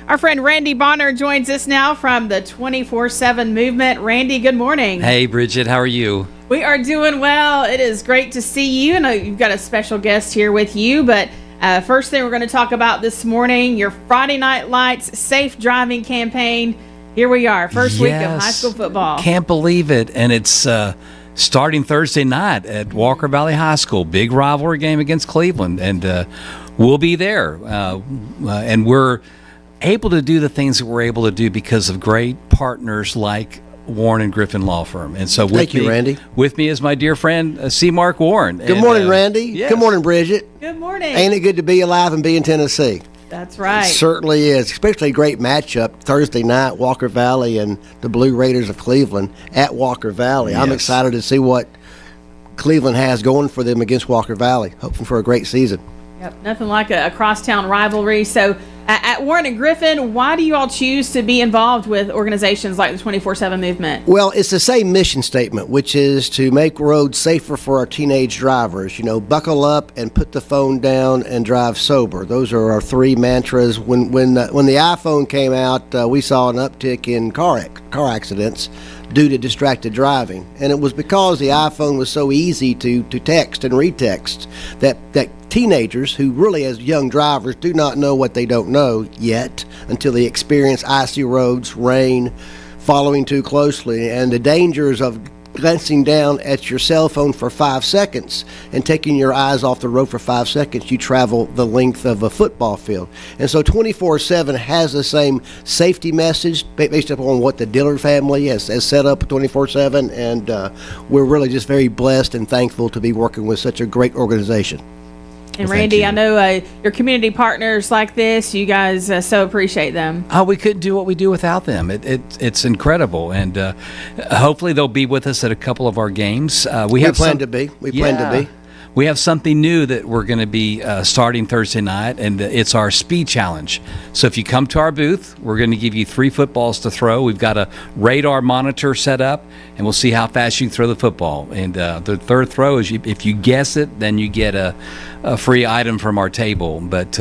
Our friend Randy Bonner joins us now from the 24/7 movement. Randy, good morning. Hey, Bridget, how are you? We are doing well. It is great to see you. I know you've got a special guest here with you, but first thing we're going to talk about this morning, your Friday Night Lights Safe Driving Campaign. Here we are, first week of high school football. Can't believe it. And it's starting Thursday night at Walker Valley High School. Big rivalry game against Cleveland. And we'll be there. And we're able to do the things that we're able to do because of great partners like Warren and Griffin Law Firm. And so Thank you, Randy. With me is my dear friend, C. Mark Warren. Good morning, Randy. Yes. Good morning, Bridget. Good morning. Ain't it good to be alive and be in Tennessee? That's right. It certainly is, especially a great matchup Thursday night, Walker Valley and the Blue Raiders of Cleveland at Walker Valley. I'm Yes. excited to see what Cleveland has going for them against Walker Valley, hoping for a great season. Yep, nothing like a crosstown rivalry. So at Warren and Griffin, why do you all choose to be involved with organizations like the 24/7 movement? Well, it's the same mission statement, which is to make roads safer for our teenage drivers. You know, buckle up and put the phone down and drive sober. Those are our three mantras. When the iPhone came out, we saw an uptick in car accidents due to distracted driving, and it was because the iPhone was so easy to text and retext that teenagers who really, as young drivers, do not know what they don't know yet until they experience icy roads, rain, following too closely, and the dangers of glancing down at your cell phone for 5 seconds and taking your eyes off the road for 5 seconds, you travel the length of a football field. And so 24/7 has the same safety message based upon what the Dillard family has set up 24/7, and we're really just very blessed and thankful to be working with such a great organization. And Well, Randy, thank I know your community partners like this, you guys so appreciate them. Oh, we couldn't do what we do without them. It's incredible, and hopefully they'll be with us at a couple of our games. We plan to be. We plan to be. We have something new that we're going to be starting Thursday night, and it's our speed challenge. So if you come to our booth, we're going to give you 3 footballs to throw. We've got a radar monitor set up, and we'll see how fast you can throw the football. And the third throw is if you guess it, then you get a free item from our table. But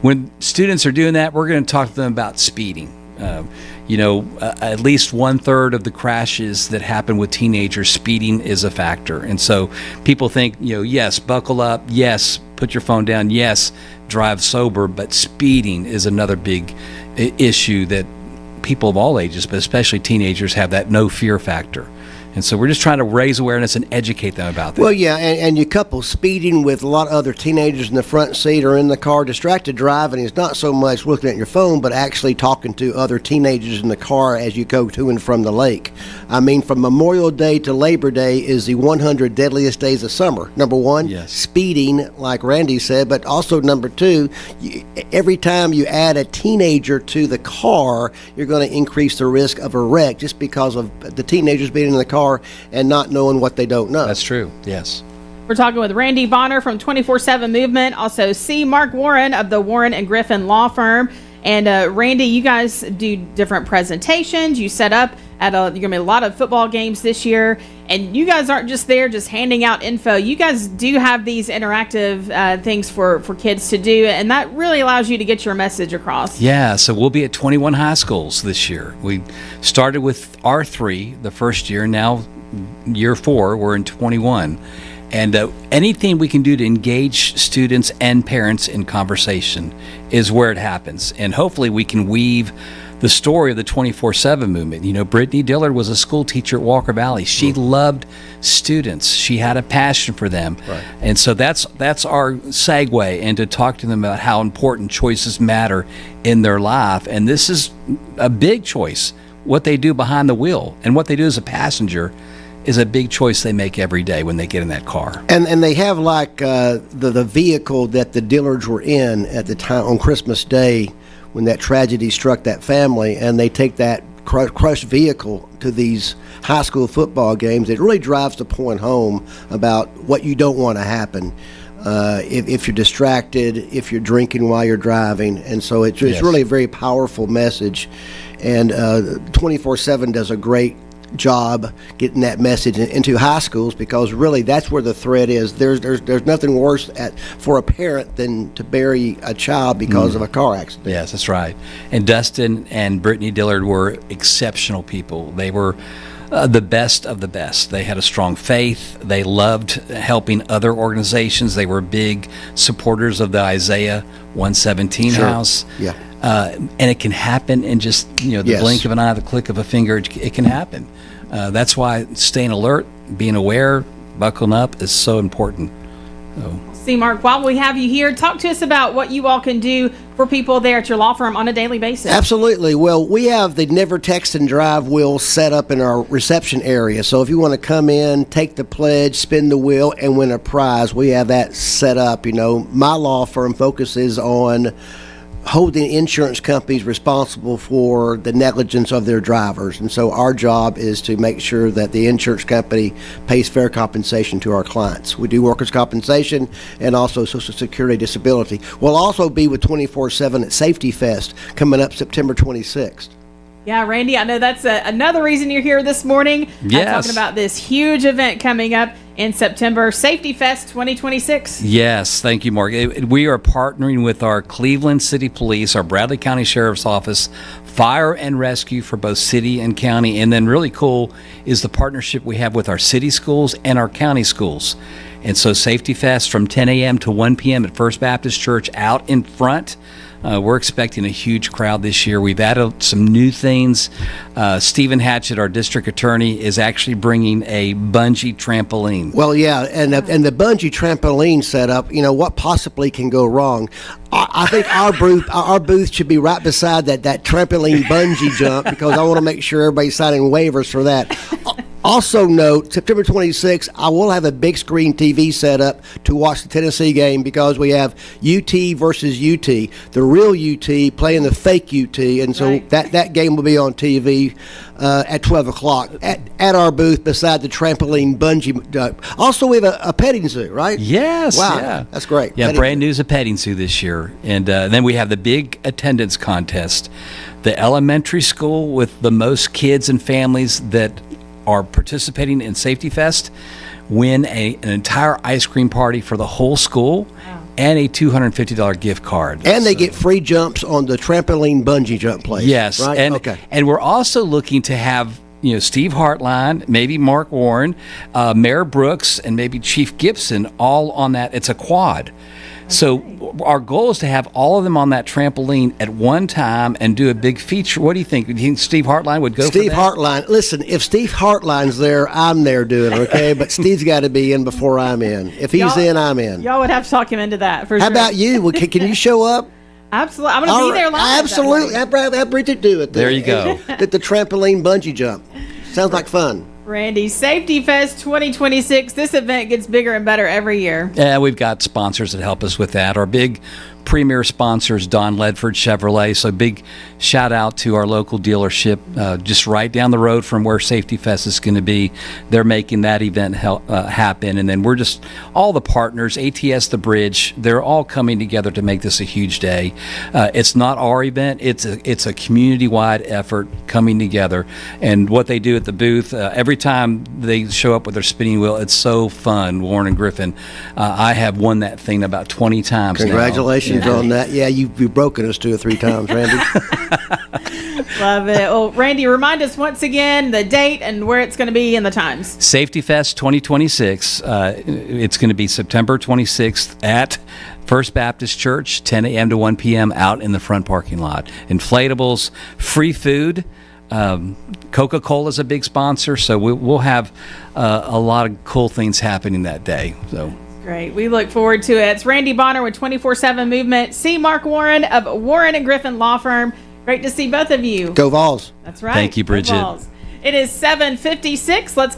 when students are doing that, we're going to talk to them about speeding. At least 1/3 of the crashes that happen with teenagers, speeding is a factor. And so people think, yes, buckle up, yes, put your phone down, yes, drive sober, but speeding is another big issue that people of all ages, but especially teenagers, have that no fear factor. And so we're just trying to raise awareness and educate them about that. Well, yeah, and you couple speeding with a lot of other teenagers in the front seat or in the car. Distracted driving is not so much looking at your phone, but actually talking to other teenagers in the car as you go to and from the lake. I mean, from Memorial Day to Labor Day is the 100 deadliest days of summer. Number one, Yes. speeding, like Randy said, but also number two, every time you add a teenager to the car, you're going to increase the risk of a wreck just because of the teenagers being in the car and not knowing what they don't know. That's true, yes. We're talking with Randy Bonner from 24/7 Movement, also C. Mark Warren of the Warren and Griffin Law Firm. And Randy, you guys do different presentations. You set up at you're going to be a lot of football games this year. And you guys aren't just there just handing out info. You guys do have these interactive things for kids to do. And that really allows you to get your message across. Yeah, so we'll be at 21 high schools this year. We started with R3 the first year. Now, year 4, we're in 21. And anything we can do to engage students and parents in conversation is where it happens. And hopefully we can weave the story of the 24/7 movement. Brittany Dillard was a school teacher at Walker Valley. She loved students. She had a passion for them. Right. And so that's our segue into talk to them about how important choices matter in their life. And this is a big choice, what they do behind the wheel and what they do as a passenger is a big choice they make every day when they get in that car. And they have like the vehicle that the Dillards were in at the time on Christmas Day when that tragedy struck that family, and they take that crushed vehicle to these high school football games. It really drives the point home about what you don't want to happen if you're distracted, if you're drinking while you're driving. And so it's Yes. really a very powerful message. And 24/7 does a great job getting that message into high schools, because really that's where the threat is. There's nothing worse for a parent than to bury a child because of a car accident. Yes, that's right. And Dustin and Brittany Dillard were exceptional people. They were the best of the best. They had a strong faith. They loved helping other organizations. They were big supporters of the Isaiah 117 Sure. house. Yeah. And it can happen in just the Yes. blink of an eye, the click of a finger. It can happen. That's why staying alert, being aware, buckling up is so important. See, Mark, while we have you here, talk to us about what you all can do for people there at your law firm on a daily basis. Absolutely. Well, we have the Never Text and Drive wheel set up in our reception area. So if you want to come in, take the pledge, spin the wheel, and win a prize, we have that set up. My law firm focuses on holding insurance companies responsible for the negligence of their drivers. And so our job is to make sure that the insurance company pays fair compensation to our clients. We do workers' compensation and also Social Security disability. We'll also be with 24/7 at Safety Fest coming up September 26th. Yeah, Randy, I know that's another reason you're here this morning. Yes. Talking about this huge event coming up in September, Safety Fest 2026. Yes, thank you, Mark. We are partnering with our Cleveland City Police, our Bradley County Sheriff's Office, Fire and Rescue for both city and county. And then really cool is the partnership we have with our city schools and our county schools. And so Safety Fest from 10 a.m. to 1 p.m. at First Baptist Church out in front. We're expecting a huge crowd this year. We've added some new things. Stephen Hatchett, our district attorney, is actually bringing a bungee trampoline. Well, yeah, and the bungee trampoline setup, what possibly can go wrong? I think our booth should be right beside that trampoline bungee jump, because I want to make sure everybody's signing waivers for that. Also note, September 26th, I will have a big screen TV set up to watch the Tennessee game, because we have UT versus UT, the real UT playing the fake UT, and so Right. that game will be on TV at 12 o'clock at our booth beside the trampoline bungee. Also, we have a petting zoo, right? Yes. Wow, Yeah. that's great. Yeah, Petting brand new's a petting zoo this year. And then we have the big attendance contest. The elementary school with the most kids and families that are participating in Safety Fest win an entire ice cream party for the whole school and a $250 gift card. And they get free jumps on the trampoline bungee jump place. Yes, right? and Okay. and we're also looking to have Steve Hartline, maybe Mark Warren, Mayor Brooks, and maybe Chief Gibson all on that. It's a quad. So our goal is to have all of them on that trampoline at one time and do a big feature. What do you think? Do you think Steve Hartline would go Steve for that? Hartline. Listen, if Steve Hartline's there, I'm there doing it, okay? But Steve's got to be in before I'm in. If he's Y'all- in, I'm in. Y'all would have to talk him into that for How sure. about you? Well, can you show up? Absolutely. I'm going to All be there right. live. that Absolutely. morning. Have Bridget do it. There you go. At the trampoline bungee jump. Sounds like fun. Randy, Safety Fest 2026. This event gets bigger and better every year. Yeah, we've got sponsors that help us with that. Our big premier sponsors, Don Ledford Chevrolet. So big shout out to our local dealership just right down the road from where Safety Fest is going to be. They're making that event happen. And then we're just all the partners, ATS The Bridge, they're all coming together to make this a huge day. It's not our event. It's a community-wide effort coming together. And what they do at the booth, every time they show up with their spinning wheel, it's so fun. Warren and Griffin, I have won that thing about 20 times now. Congratulations on that. Yeah, you've broken us 2 or 3 times, Randy. Love it. Well, Randy, remind us once again the date and where it's going to be and the times. Safety Fest 2026. It's going to be September 26th at First Baptist Church, 10 a.m. to 1 p.m. out in the front parking lot. Inflatables, free food. Coca-Cola is a big sponsor, so we'll have a lot of cool things happening that day. So. Great. We look forward to it. It's Randy Bonner with 24/7 Movement. See Mark Warren of Warren and Griffin Law Firm. Great to see both of you. Go Vols. That's right. Thank you, Go Bridget. Vols. It is 7:56. Let's